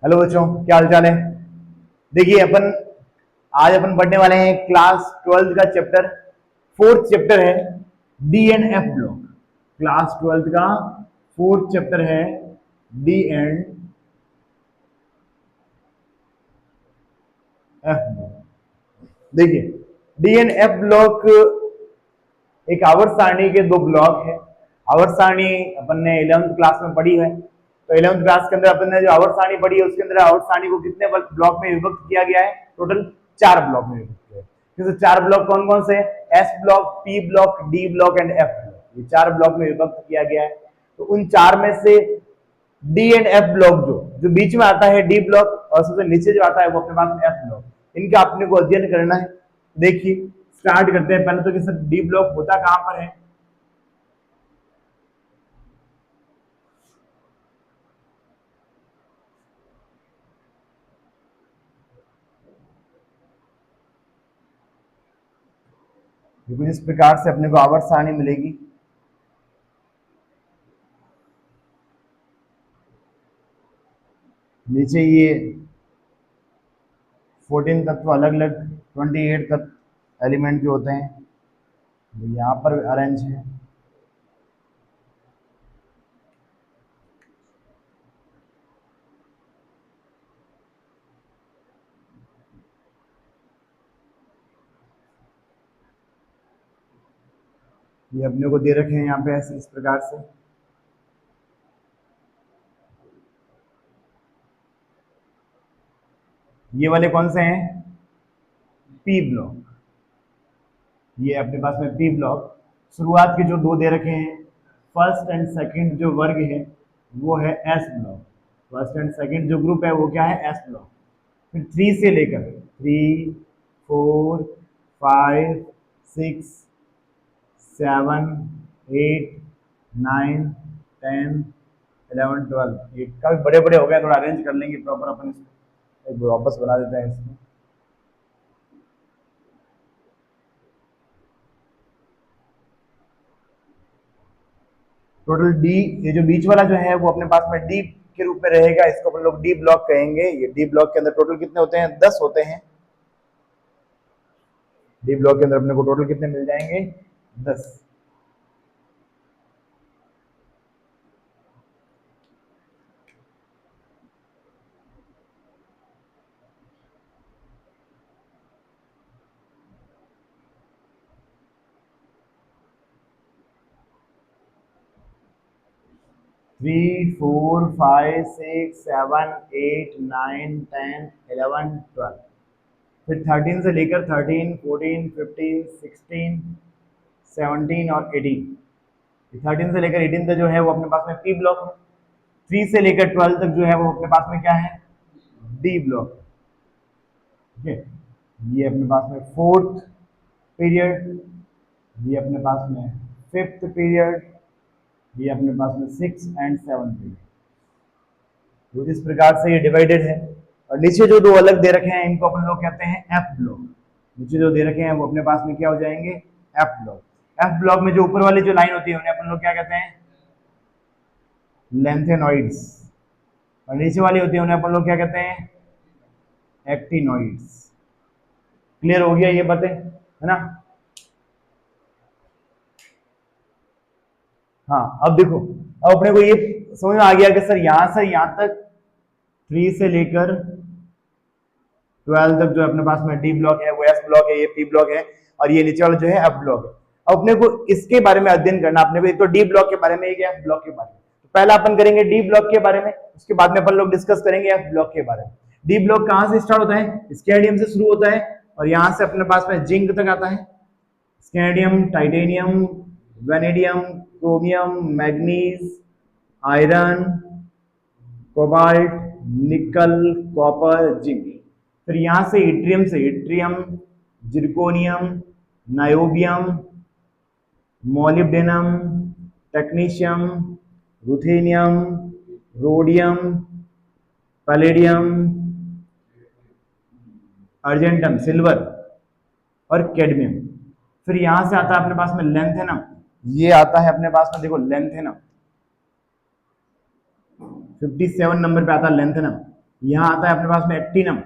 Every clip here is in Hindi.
हेलो बच्चों, क्या हाल चाल है। देखिए आज अपन पढ़ने वाले हैं क्लास 12 का चैप्टर, फोर्थ चैप्टर है D and F block. Class 12 का फोर्थ चैप्टर है डी एंड एफ ब्लॉक। देखिए, डी एंड एफ ब्लॉक एक आवर्त सारणी के दो ब्लॉक है। आवर्त सारणी अपन ने 11th क्लास में पढ़ी है, तो 11th क्लास के अंदर अपन ने जो आवर्त सारणी पढ़ी है उसके अंदर आवर्त सारणी को कितने ब्लॉक में विभक्त किया गया है? टोटल 4 ब्लॉक में विभक्त किया है। जैसे 4 ब्लॉक कौन कौन से हैं? S block, P block, D block and F block. ये 4 ब्लॉक में विभक्त किया गया है। तो उन 4 में से डी एंड एफ ब्लॉक जो बीच में आता है डी ब्लॉक, और सबसे नीचे जो आता है वो अपने पास एफ ब्लॉक, इनका अपने को अध्ययन करना है। देखिए, स्टार्ट करते हैं। पहले तो कि सर डी ब्लॉक होता कहां पर है? कुछ इस प्रकार से अपने को आवर्त सारणी मिलेगी। नीचे ये 14 तत्व अलग अलग 28 तत्व एलिमेंट जो होते हैं यहाँ पर अरेंज है। ये अपने को दे रखे हैं यहाँ पे ऐसे इस प्रकार से। ये वाले कौन से हैं? P block. ये अपने पास में पी ब्लॉक। शुरुआत के जो दो दे रखे हैं, फर्स्ट एंड सेकंड जो वर्ग है वो है S block. First and second जो ग्रुप है वो क्या है? S block. फिर 3 से लेकर 3, 4, 5, 6, 7, 8, 9, 10, 11, 12। ये काफी बड़े बड़े हो गए, थोड़ा अरेंज कर लेंगे प्रॉपर अपन इसको, एक वापस बना देते हैं इसको। टोटल डी, ये जो बीच वाला जो है वो अपने पास में डी के रूप में रहेगा। इसको अपन लोग डी ब्लॉक कहेंगे। ये डी ब्लॉक के अंदर टोटल कितने होते हैं? 10 होते हैं। डी ब्लॉक के अंदर अपने को टोटल कितने मिल जाएंगे? 10। 3, 4, 5, 6, 7, 8, 9, 10, 11, 12। फिर 13 से लेकर 13, 14, 15, 16, 17 और 18। 13 से लेकर 18 तक जो है वो अपने पास में पी ब्लॉक है। 3 से लेकर 12 तक जो है वो अपने पास में क्या है? D block. ठीक है, ये अपने पास में फोर्थ पीरियड, ये अपने पास में फिफ्थ पीरियड, ये अपने पास में 6 एंड 7 पीरियड। तो इस प्रकार से ये डिवाइडेड है। और नीचे जो दो अलग दे रखे हैं इनको अपन लोग कहते हैं एफ ब्लॉक। नीचे जो दे रखे हैं वो अपने पास में क्या हो जाएंगे? F block. एफ ब्लॉक में जो ऊपर वाली जो लाइन होती है उन्हें अपन लोग क्या कहते हैं? लेंथेनॉइड्स। और नीचे वाली होती है उन्हें अपन लोग क्या कहते हैं? एक्टिनॉइड्स। क्लियर हो गया ये बातें, है ना? हाँ, अब देखो, अब अपने को ये समझ में आ गया कि सर यहां से यहां तक 3 से लेकर 12 तक जो अपने पास में डी ब्लॉक है वो एस ब्लॉक है, ये पी ब्लॉक है, और ये नीचे वाला जो है एफ ब्लॉक है। अब अपने को इसके बारे में अध्ययन करना। अपने को एक तो डी ब्लॉक के बारे में, एक एफ ब्लॉक के बारे में। तो पहला अपन करेंगे डी ब्लॉक के बारे में, उसके बाद में अपन लोग डिस्कस करेंगे एफ ब्लॉक के बारे में। डी ब्लॉक कहां से स्टार्ट होता है? स्कैंडियम से शुरू होता है, और यहां से अपने पास में जिंक तक आता है। Scandium, titanium, vanadium, chromium, manganese, iron, cobalt, निकल, कॉपर, जिंक। फिर यहां से yttrium, zirconium, niobium, molybdenum, technetium, ruthenium, rhodium, palladium, argentum silver और कैडमियम। फिर यहां से आता है अपने पास में लेंथेनम। ये आता है अपने पास में, देखो लेंथेनम 57 नंबर पे आता है लेंथेनम। यहाँ आता है अपने पास में एक्टिनम,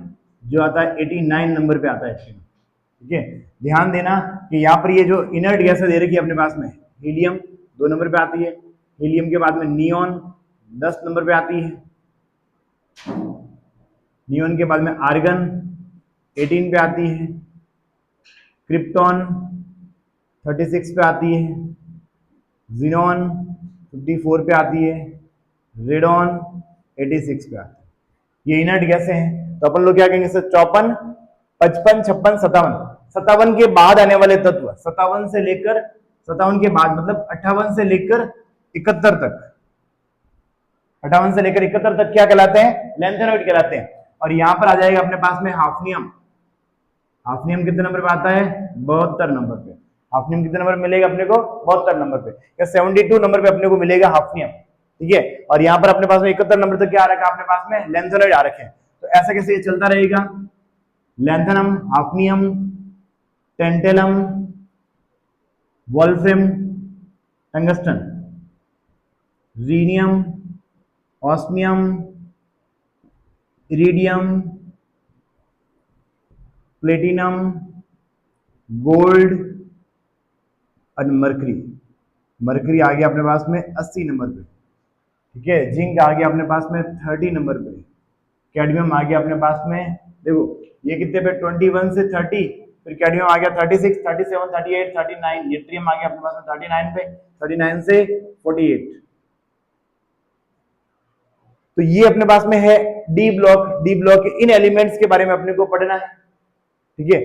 जो आता है 89 नंबर पे आता है एक्टिनम। ठीक है, ध्यान देना कि यहाँ पर ये जो इनर्ट गैस दे रखी है अपने पास में, हीलियम 2 नंबर पे आती है, हीलियम के बाद में नियॉन 10 नंबर पे आती है, नियॉन के बाद में आर्गन 18 पे आती है, क्रिप्टॉन 36 पे आती है, जीनॉन 54 पे आती है, रेडॉन 86 पे आती है। ये इनर्ट गैसें हैं, तो अपन लोग क्या कहेंगे सर, 54, 55, 56, 57, 57 के बाद आने वाले तत्व, 57 से लेकर 57 के बाद मतलब 58 से लेकर 71 तक, 58 से लेकर 71 तक क्या कहलाते हैं, लैंथेनॉइड कहलाते हैं। और यहां पर आ जाएगा अपने पास में हाफनियम, हाफनियम कितने नंबर पे आता है, 72 नंबर पे। हाफनियम कितने नंबर मिलेगा अपने को, 72 नंबर पे, या 72 नंबर पे अपने को मिलेगा हाफनियम। ठीक है, और यहाँ पर अपने पास में 71 नंबर तक क्या आ रखा है अपने पास में, लैंथेनॉइड आ रखे हैं। तो ऐसा कैसे ये चलता रहेगा, lanthanum, hafnium, tantalum, wolfram, tungsten, rhenium, osmium, iridium, platinum, gold और मरकरी। मरकरी आ गया अपने पास में 80 नंबर पे। ठीक है, जिंक आ गया अपने पास में 30 नंबर पे, कैडमियम आ गया अपने पास में, देखो ये कितने पे, 21 से 30, फिर कैडमियम आ गया 36, 37, 38, 39, लिथियम आ गया अपने पास में 39 पे, 39 से 48। तो ये अपने पास में है डी ब्लॉक। डी ब्लॉक के इन एलिमेंट्स के बारे में अपने को पढ़ना है। ठीक है,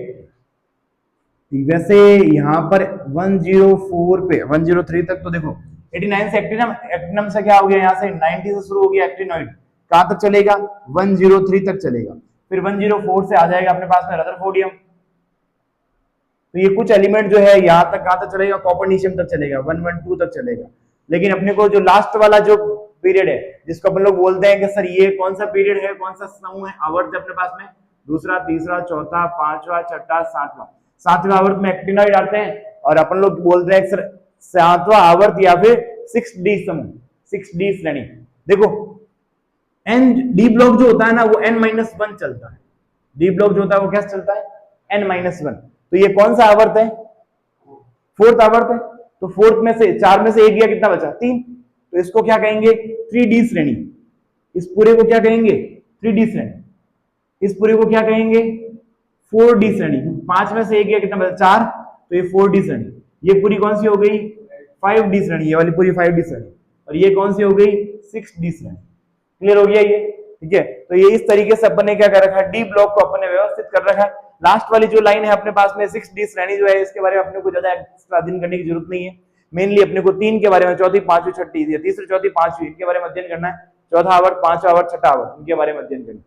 वैसे यहाँ पर 104 पे 103 तक तो देखो, 89 से एक्टिनम, एक्टिनम से क्या हो गया, यहाँ से 90 से शुरू हो गया एक्टिनॉइड, कहां तक चलेगा, 103 तक चलेगा। फिर 104 से आ जाएगा अपने पास में रदरफोर्डियम। तो ये कुछ एलिमेंट जो है यहाँ तक कहां तक चलेगा, कॉपर्निशियम तक चलेगा, 112 तक चलेगा। लेकिन अपने को जो लास्ट वाला जो पीरियड है, जिसको अपन लोग बोलते हैं कि सर ये कौन सा पीरियड है, कौन सा समूह है, आवर्त है अपने पास में, दूसरा, तीसरा, चौथा, पांचवा, छठा, सातवां। सातवें आवर्त में एक्टिनॉइड आते हैं, और अपन लोग बोलते हैं सर सातवां आवर्त या फिर 6D समूह, 6D श्रेणी। देखो एन डी ब्लॉक जो होता है ना, वो n-1 चलता है। डी ब्लॉक जो होता है वो कैसे चलता है, n-1। तो ये कौन सा आवर्त है, फोर्थ आवर्त है। तो फोर्थ में से 4 में से एक गया, कितना बचा, 3। तो इसको क्या कहेंगे, 3D श्रेणी। इस पूरे को क्या कहेंगे, 3D श्रेणी। इस पूरे को क्या कहेंगे, 4D श्रेणी। 5 में से एक गया, कितना बचा, 4। तो ये 4D श्रेणी। ये पूरी कौन सी हो गई, 5D श्रेणी, ये वाली पूरी 5D श्रेणी। और ये कौन सी हो गई, 6D श्रेणी। क्लियर हो गया ये। ठीक है, तो ये इस तरीके से अपन ने क्या कर रखा है, डी ब्लॉक को अपन ने व्यवस्थित कर रखा है। लास्ट वाली जो लाइन है अपने पास में 6D श्रेणी जो है, इसके बारे में अपने को ज्यादा एक्स्ट्रा अध्ययन करने की जरूरत नहीं है। मेनली अपने को 3 के बारे में, चौथी, पांचवी, छठी, तीसरी, चौथी, पांचवी, इनके बारे में अध्ययन करना है। चौथा आवर्त, पांचवा आवर्त, छठा आवर्त, इनके बारे में अध्ययन करना है।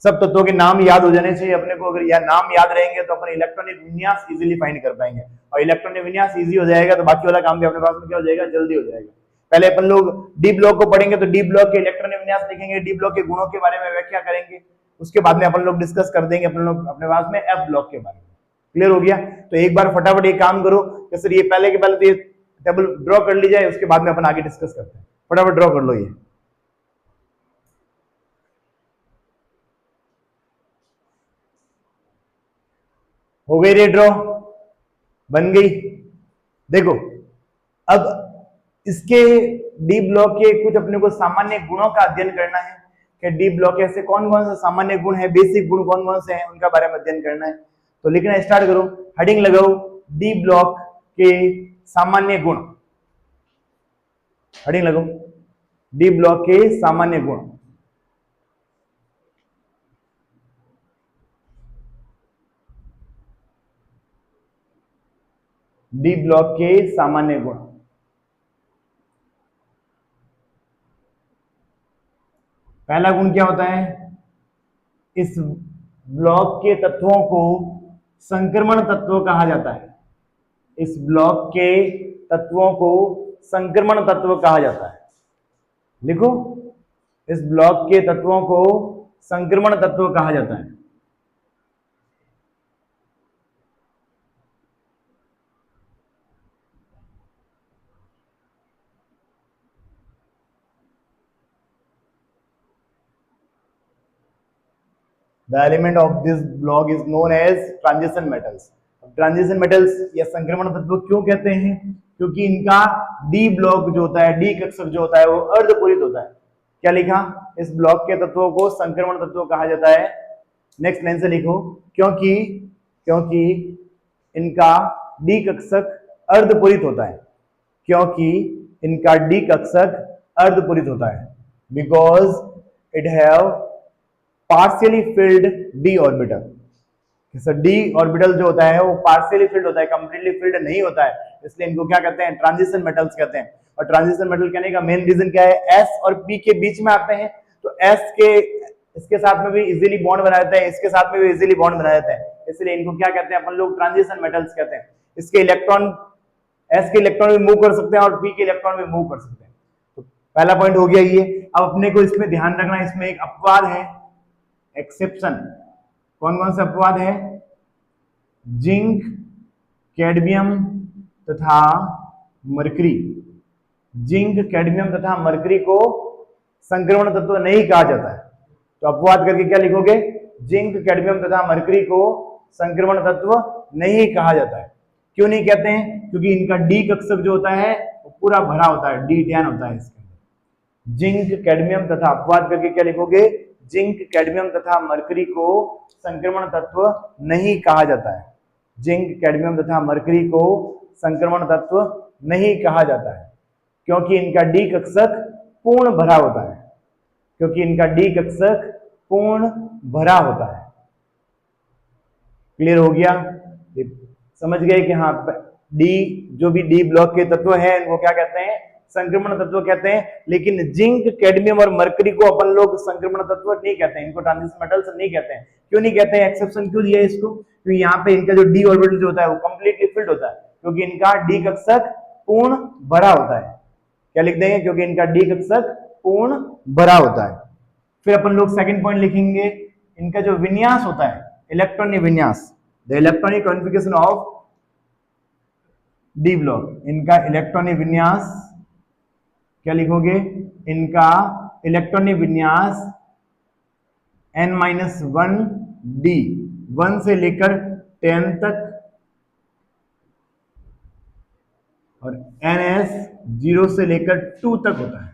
सब तत्वों के नाम याद हो जाने चाहिए अपने को। अगर यह नाम याद रहेंगे तो अपन इलेक्ट्रॉनिक विन्यास इजीली फाइंड कर पाएंगे, और इलेक्ट्रॉनिक विन्यास इजी हो जाएगा तो बाकी वाला काम भी अपने पास में क्या हो जाएगा, जल्दी हो जाएगा। पहले अपन लोग डी ब्लॉक को पढ़ेंगे तो डी ब्लॉक के इलेक्ट्रॉनिक विन्यास लिखेंगे, डी ब्लॉक के गुणों के बारे में व्याख्या करेंगे। उसके बाद में अपन लोग डिस्कस कर देंगे अपन लोग अपने पास में एफ ब्लॉक के बारे में। क्लियर हो गया। तो एक बार फटाफट एक काम करो कि सर ये पहले के पहले तो ये टेबल ड्रॉ कर ली जाए, उसके बाद में अपन आगे डिस्कस करते हैं। फटाफट ड्रॉ कर लो ये। हो गई रे ड्रॉ, बन गई। देखो अब इसके डी ब्लॉक के कुछ अपने को सामान्य गुणों का अध्ययन करना है कि डी ब्लॉक ऐसे कौन कौन से सामान्य गुण है, बेसिक गुण कौन कौन से हैं, उनका बारे में अध्ययन करना है। तो लिखना स्टार्ट करो, हेडिंग लगाओ, डी ब्लॉक के सामान्य गुण। हेडिंग लगाओ, डी ब्लॉक के सामान्य गुण। डी ब्लॉक के सामान्य गुण। पहला गुण क्या होता है, इस ब्लॉक के तत्वों को संक्रमण तत्व कहा जाता है। इस ब्लॉक के तत्वों को संक्रमण तत्व कहा जाता है। लिखो, इस ब्लॉक के तत्वों को संक्रमण तत्व कहा जाता है। The element of this block is known as transition metals. Transition metals या संक्रमण तत्व क्यों कहते हैं? क्योंकि इनका डी ब्लॉक जो होता है, डी कक्षक जो होता है वो अर्धपूरित होता है। क्या लिखा? इस ब्लॉक के तत्वों को संक्रमण तत्व कहा जाता है। नेक्स्ट लाइन से लिखो, क्योंकि क्योंकि इनका डी कक्षक अर्धपूरित होता है। क्योंकि इनका डी कक्षक अर्धपूरित होता है, because it have partially field D orbital. D orbital जो होता है वो पार्शियली फिल्ड होता है, कंप्लीटली फिल्ड नहीं होता है, इसलिए इनको क्या कहते हैं? ट्रांजिशन मेटल्स कहते हैं। और ट्रांजिशन मेटल कहने का मेन रीजन क्या है? एस और पी के बीच में आते हैं, तो एस के इसके साथ में भी इजीली बॉन्ड बना देते हैं, इसके साथ में भी इजीली बॉन्ड बना देते हैं, इसलिए इनको क्या कहते हैं अपन लोग? ट्रांजिशन मेटल्स कहते हैं। इसके इलेक्ट्रॉन, एस के इलेक्ट्रॉन भी मूव कर सकते हैं और पी के इलेक्ट्रॉन भी मूव कर सकते हैं। तो पहला पॉइंट हो गया ये। अब अपने को इसमें ध्यान रखना, इसमें एक अपवाद है, एक्सेप्शन। कौन कौन से अपवाद है? जिंक, कैडमियम तथा मरकरी। जिंक, कैडमियम तथा मरकरी को संक्रमण तत्व नहीं कहा जाता है, तो अपवाद करके क्या लिखोगे? जिंक, कैडमियम तथा मरकरी को संक्रमण तत्व नहीं कहा जाता है। क्यों नहीं कहते हैं? क्योंकि इनका डी कक्षक जो होता है वो पूरा भरा होता है, D10 होता है इसके अंदर। जिंक, कैडमियम तथा, अपवाद करके क्या लिखोगे? जिंक, कैडमियम तथा मरकरी को संक्रमण तत्व नहीं कहा जाता है। जिंक, कैडमियम तथा मरकरी को संक्रमण तत्व नहीं कहा जाता है, क्योंकि इनका डी कक्षक पूर्ण भरा होता है। क्योंकि इनका डी कक्षक पूर्ण भरा होता है। क्लियर हो गया? समझ गए कि हाँ, डी जो भी डी ब्लॉक के तत्व हैं इनको क्या कहते हैं? संक्रमण तत्व कहते हैं। लेकिन जिंक, कैडमियम और मरकरी को अपन लोग संक्रमण तत्व नहीं कहते हैं, इनको ट्रांजिशन मेटल्स नहीं कहते हैं। क्यों नहीं कहते हैं? एक्सेप्शन क्यों दिया है इसको? क्योंकि यहाँ पे इनका जो डी ऑर्बिटल जो होता है वो कंप्लीटली फिल्ड होता है, क्योंकि इनका डी कक्षक पूर्ण भरा होता है। क्या लिख देंगे? क्योंकि इनका डी कक्षक पूर्ण भरा होता है। फिर अपन लोग सेकंड पॉइंट लिखेंगे, इनका जो विन्यास होता है, इलेक्ट्रॉनिक विन्यास, the electronic configuration of D block. इनका इलेक्ट्रॉनिक विन्यास क्या लिखोगे? इनका इलेक्ट्रॉनिक विन्यास n-1 डी, 1 से लेकर 10 तक, और ns 0 से लेकर 2 तक होता है।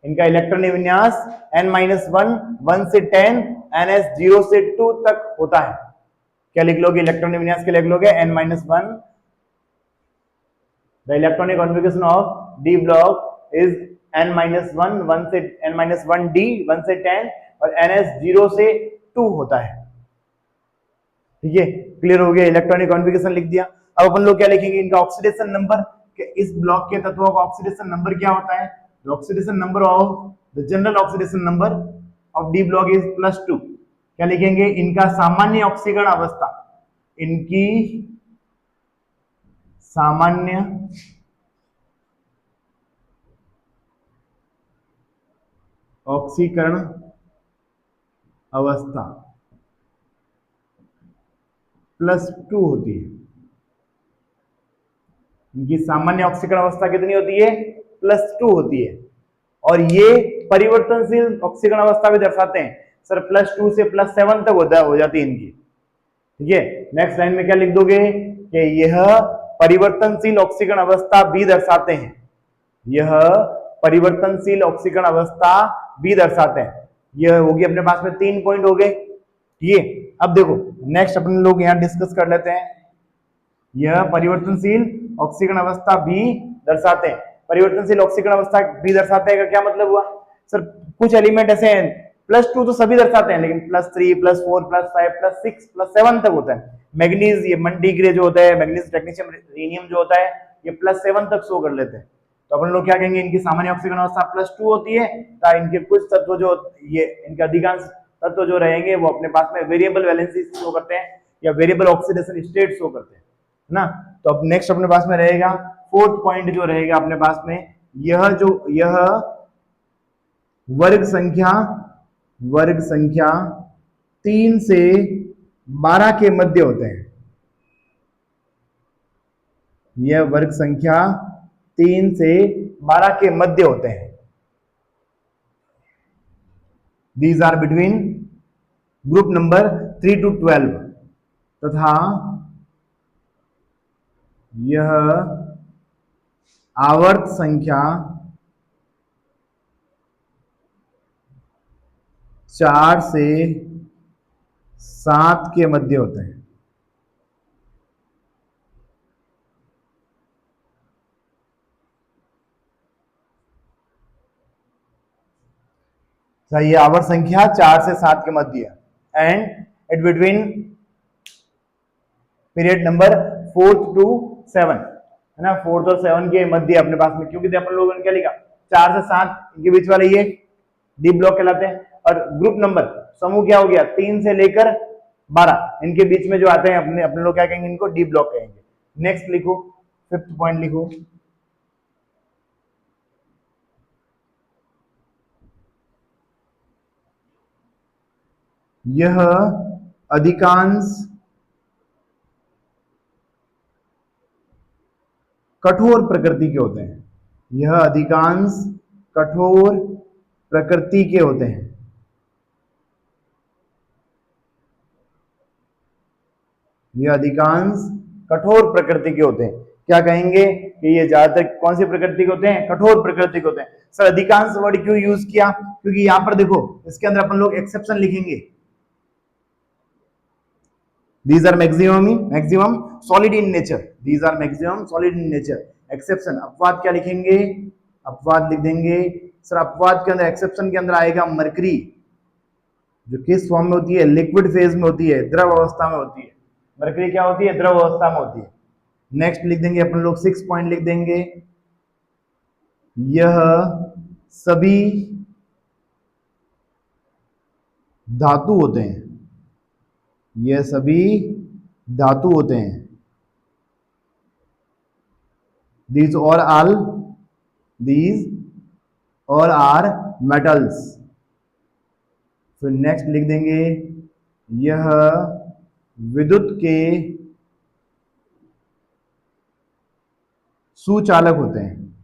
इनका इलेक्ट्रॉनिक विन्यास n-1, 1 से 10, ns 0 से 2 तक होता है। क्या लिख लोगे? इलेक्ट्रॉनिक विन्यास के लिख लोगे n-1, the electronic configuration of D block is n-1, 1 से n-1 डी, 1 से 10, और ns 0 से 2 होता है। ठीक है, क्लियर हो गया? इलेक्ट्रॉनिक कॉन्फ़िगरेशन लिख दिया। अब अपन लोग क्या लिखेंगे? इनका ऑक्सीडेशन नंबर, इस ब्लॉक के तत्वों का ऑक्सीडेशन नंबर क्या होता है? The oxidation number of the general oxidation number of D block is +2। क्या लिखेंगे? इनका सामान्य ऑक्सीकरण अवस्था, इनकी सामान्य ऑक्सीकरण अवस्था +2 होती है। इनकी सामान्य ऑक्सीकरण अवस्था कितनी होती है? +2 होती है। और ये परिवर्तनशील ऑक्सीकरण अवस्था भी दर्शाते हैं सर, +2 से +7 तक हो जाती है इनकी। ठीक है, नेक्स्ट लाइन में क्या लिख दोगे? कि यह परिवर्तनशील ऑक्सीकरण अवस्था भी दर्शाते हैं। यह परिवर्तनशील ऑक्सीकरण अवस्था भी दर्शाते हैं। यह होगी अपने पास में 3 पॉइंट हो गए। ठीक है, अब देखो नेक्स्ट अपन लोग यहाँ डिस्कस कर लेते हैं। यह परिवर्तनशील ऑक्सीकरण अवस्था भी दर्शाते हैं। परिवर्तनशील ऑक्सीकरण अवस्था भी दर्शाते हैं का क्या मतलब हुआ? सर कुछ एलिमेंट ऐसे हैं, +2 तो सभी दर्शाते हैं, लेकिन +3, +4, +5, +6, +7 तक होता है। मैग्नीज, ये मल्टीग्रे जो होता है, मैग्नीज, टेक्नीशियम, रीनियम जो होता है, ये +7 तक शो कर लेते हैं। तो अपन लोग क्या कहेंगे? इनकी सामान्य ऑक्सीकरण अवस्था +2 होती है, तो इनके कुछ तत्व जो ये इनके अधिकांश तत्व जो रहेंगे वो अपने पास में वेरिएबल वैलेंसी शो करते हैं या वेरिएबल ऑक्सीडेशन स्टेट शो करते हैं ना। तो अब नेक्स्ट अपने पास में रहेगा 4th पॉइंट जो रहेगा अपने पास में, यह वर्ग संख्या 3 से 12 के मध्य होते हैं। यह वर्ग संख्या 3 से 12 के मध्य होते हैं। These are between group number 3 to 12 तथा यह आवर्त संख्या 4 से 7 के मध्य होते हैं। ये आवर्त संख्या 4 से 7 के मध्य and it between period number 4th to 7 है ना, 4th और 7 के मध्य अपने पास में, क्योंकि अपन लोगों ने क्या लिखा 4 से 7 इनके बीच वाले ये डी ब्लॉक कहलाते हैं। और ग्रुप नंबर समूह क्या हो गया 3 से लेकर 12 इनके बीच में जो आते हैं अपने अपने लोग क्या कहेंगे, इनको डी ब्लॉक कहेंगे। नेक्स्ट लिखो, 5th पॉइंट लिखो, यह अधिकांश कठोर प्रकृति के होते हैं। यह अधिकांश कठोर प्रकृति के होते हैं। यह अधिकांश कठोर प्रकृति के होते हैं। क्या कहेंगे कि ये ज्यादातर कौन सी प्रकृति के होते हैं, कठोर प्रकृति के होते हैं। सर अधिकांश वर्ड क्यों यूज किया, क्योंकि यहां पर देखो इसके अंदर अपन लोग एक्सेप्शन लिखेंगे। These are maximum solid in nature. These are maximum solid in nature. Exception अपवाद क्या लिखेंगे, अपवाद लिख देंगे। सर अपवाद के अंदर एक्सेप्शन के अंदर आएगा मरकरी, जो किस फॉर्म में होती है, लिक्विड फेज में होती है, द्रव अवस्था में होती है। मरकरी क्या होती है, द्रव अवस्था में होती है। नेक्स्ट लिख देंगे अपन लोग 6 पॉइंट लिख देंगे, यह सभी धातु होते हैं। यह सभी धातु होते हैं। These all are metals। फिर नेक्स्ट लिख देंगे, यह विद्युत के सुचालक होते हैं।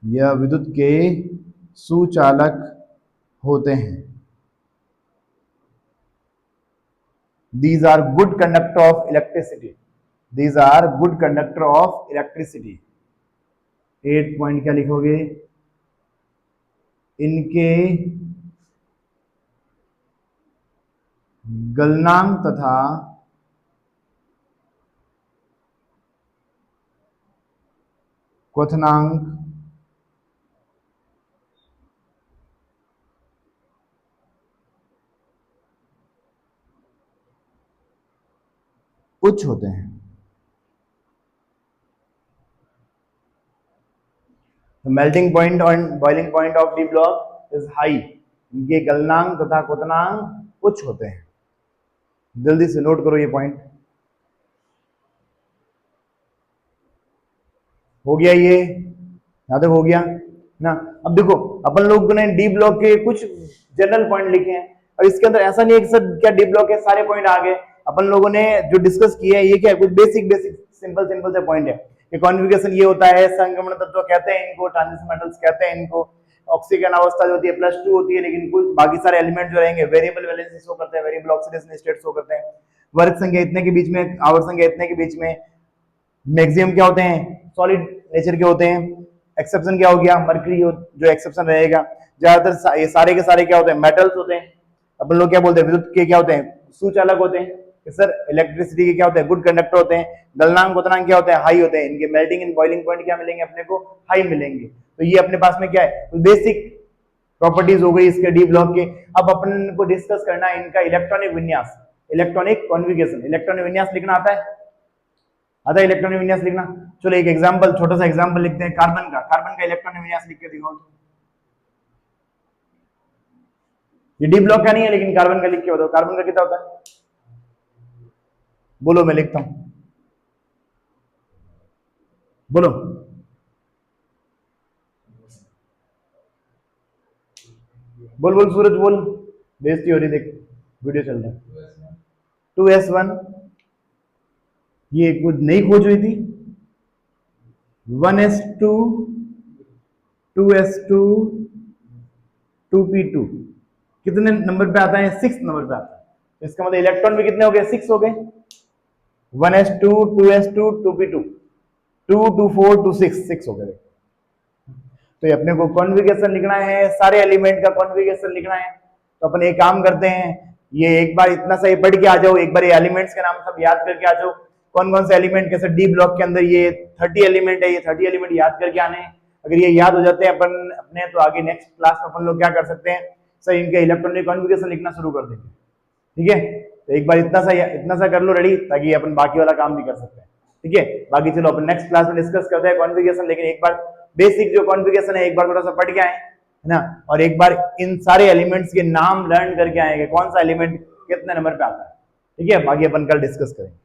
यह विद्युत के सुचालक होते हैं। These are good conductor of electricity। These are good conductor of electricity। 8th point क्या लिखोगे, इनके गलनांक तथा क्वथनांक उच्च होते हैं। मेल्टिंग पॉइंट और boiling point of D block is high. इनके गलनांक तथा क्वथनांक उच्च होते हैं। जल्दी से नोट करो ये पॉइंट। हो गया ये, यहां तक हो गया ना। अब देखो अपन लोगों ने डी ब्लॉक के कुछ जनरल पॉइंट लिखे हैं, और इसके अंदर ऐसा नहीं है कि सर क्या डी ब्लॉक के सारे पॉइंट आ गए। अपन लोगों ने जो डिस्कस किया है ये क्या है, कुछ बेसिक सिंपल से पॉइंट है। ये कॉन्फ़िगरेशन ये होता है, संक्रमण तत्व कहते हैं इनको, ट्रांजिशन मेटल्स कहते हैं इनको। ऑक्सीजन अवस्था जो होती है +2 होती है, लेकिन कुछ बाकी सारे एलिमेंट जो रहेंगे वेरिएबल वैलेंसी शो करते हैं, वेरिएबल ऑक्सीडेशन स्टेट शो करते हैं। वर्ग संख्या इतने के बीच में, आवर्त संख्या इतने के बीच में। मैक्सिमम क्या होते हैं, सॉलिड नेचर के होते हैं। एक्सेप्शन क्या हो गया, मरकरी जो एक्सेप्शन रहेगा। ज्यादातर ये सारे के सारे क्या होते हैं, मेटल्स होते हैं। अपन लोग क्या बोलते हैं, विद्युत के क्या होते हैं, सुचालक होते हैं। सर इलेक्ट्रिसिटी के क्या होते हैं, गुड कंडक्टर होते हैं। गलनांक क्वथनांक क्या होते हैं, हाई होते हैं। इनके मेल्टिंग एंड बॉइलिंग पॉइंट क्या मिलेंगे अपने को, हाई मिलेंगे। तो ये अपने पास में क्या है, बेसिक प्रॉपर्टीज हो गई इसके डी ब्लॉक के। अब अपन को डिस्कस करना है इनका इलेक्ट्रॉनिक विन्यास, इलेक्ट्रॉनिक कॉन्फ़िगरेशन। इलेक्ट्रॉनिक विन्यास लिखना आता है, आता है इलेक्ट्रॉनिक विन्यास लिखना। चलो एक एग्जांपल, छोटा सा एग्जांपल लिखते हैं कार्बन का। कार्बन का इलेक्ट्रॉनिक विन्यास लिख के दिखाओ। ये डी ब्लॉक का नहीं है, लेकिन कार्बन का लिख के बताओ। कार्बन का कितना होता है, बोलो, मैं लिखता हूं, बोलो। बोल बोल सूरज बोल, बेइज्जती हो रही, देख वीडियो चल रहा है। 2s1, ये कुछ नई खोज हुई थी। 1s2, 2s2, 2p2, कितने नंबर पे आता है? 6 नंबर पे आता है। तो इसका मतलब इलेक्ट्रॉन भी कितने हो गए? 6 हो गए। 1s2 2s2 2p2 2 2 4 2 6 हो गए। तो ये अपने को कॉन्फ़िगरेशन लिखना है, सारे एलिमेंट का कॉन्फ़िगरेशन लिखना है। तो अपन एक काम करते हैं, ये एक बार इतना सा ये पढ़ के आ जाओ, एक बार ये एलिमेंट्स के नाम सब याद करके आ जाओ। कौन कौन से एलिमेंट कैसे डी ब्लॉक के अंदर ये 30 एलिमेंट है, ये 30 एलिमेंट याद करके आने हैं। अगर ये याद हो जाते हैं अपन अपने, तो आगे नेक्स्ट क्लास में अपन लोग क्या कर सकते हैं, सर इनके इलेक्ट्रॉनिक कॉन्फ़िगरेशन लिखना शुरू कर देंगे। ठीक है, तो एक बार इतना सा कर लो रेडी, ताकि अपन बाकी वाला काम भी कर सकते हैं। ठीक है, बाकी चलो अपन नेक्स्ट क्लास में डिस्कस करते हैं कॉन्फ़िगरेशन, लेकिन एक बार बेसिक जो कॉन्फ़िगरेशन है एक बार थोड़ा सा पढ़ के आए, है ना, और एक बार इन सारे एलिमेंट्स के नाम लर्न करके आएंगे, कौन सा एलिमेंट कितने नंबर पे आता है। ठीक है, बाकी अपन कल डिस्कस करेंगे।